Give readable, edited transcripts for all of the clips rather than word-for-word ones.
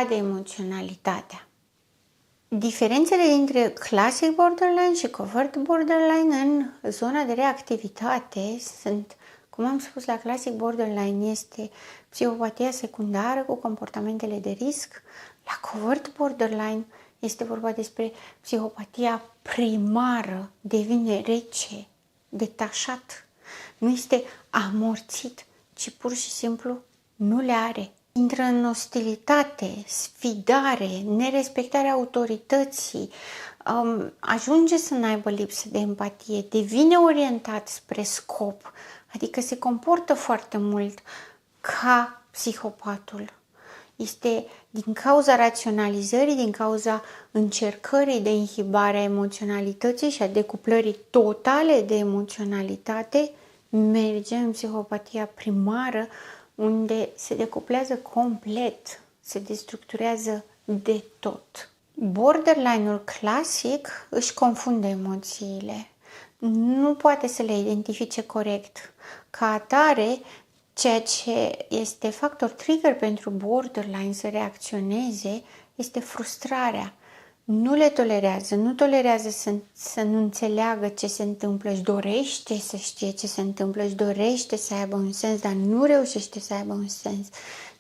scade emoționalitatea. Diferențele dintre classic borderline și covert borderline în zona de reactivitate sunt, cum am spus, la classic borderline este psihopatia secundară cu comportamentele de risc. La covert borderline este vorba despre psihopatia primară, devine rece, detașat, nu este amorțit, ci pur și simplu nu le are. Intră în ostilitate, sfidare, nerespectarea autorității, ajunge să n-aibă lipsă de empatie, devine orientat spre scop, adică se comportă foarte mult ca psihopatul. Este din cauza raționalizării, din cauza încercării de inhibare a emoționalității și a decuplării totale de emoționalitate, merge în psihopatia primară, unde se decuplează complet, se destructurează de tot. Borderline-ul clasic își confundă emoțiile, nu poate să le identifice corect. Ca atare, ceea ce este factor trigger pentru borderline să reacționeze este frustrarea. Nu le tolerează, nu tolerează să nu înțeleagă ce se întâmplă, își dorește să știe ce se întâmplă, își dorește să aibă un sens, dar nu reușește să aibă un sens.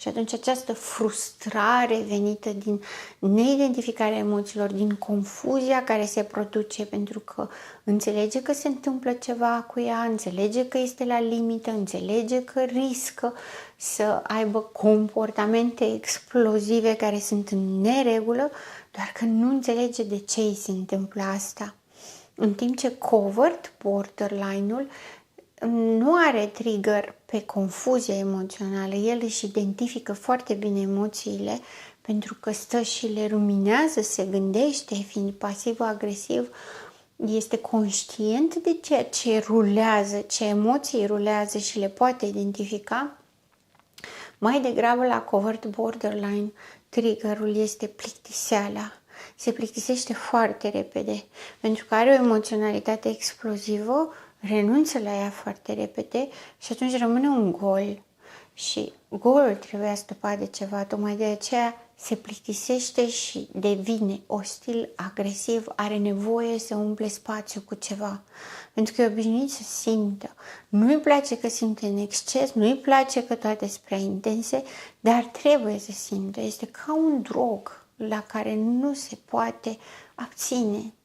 Și atunci această frustrare venită din neidentificarea emoțiilor, din confuzia care se produce pentru că înțelege că se întâmplă ceva cu ea, înțelege că este la limită, înțelege că riscă să aibă comportamente explozive care sunt în neregulă, doar că nu înțelege de ce îi se întâmplă asta. În timp ce covert borderline-ul nu are trigger pe confuzie emoțională, el își identifică foarte bine emoțiile pentru că stă și le ruminează, se gândește, fiind pasiv-agresiv, este conștient de ceea ce rulează, ce emoții rulează și le poate identifica. Mai degrabă la covert borderline, triggerul este plictiseala. Se plictisește foarte repede, pentru că are o emoționalitate explozivă, renunță la ea foarte repede și atunci rămâne un gol. Și golul trebuie stopat de ceva, tocmai de aceea se plictisește și devine ostil, agresiv, are nevoie să umple spațiu cu ceva. Pentru că e obișnuit să simtă. Nu-i place că simte în exces, nu-i place că toate sunt prea intense, dar trebuie să simtă. Este ca un drog la care nu se poate abține.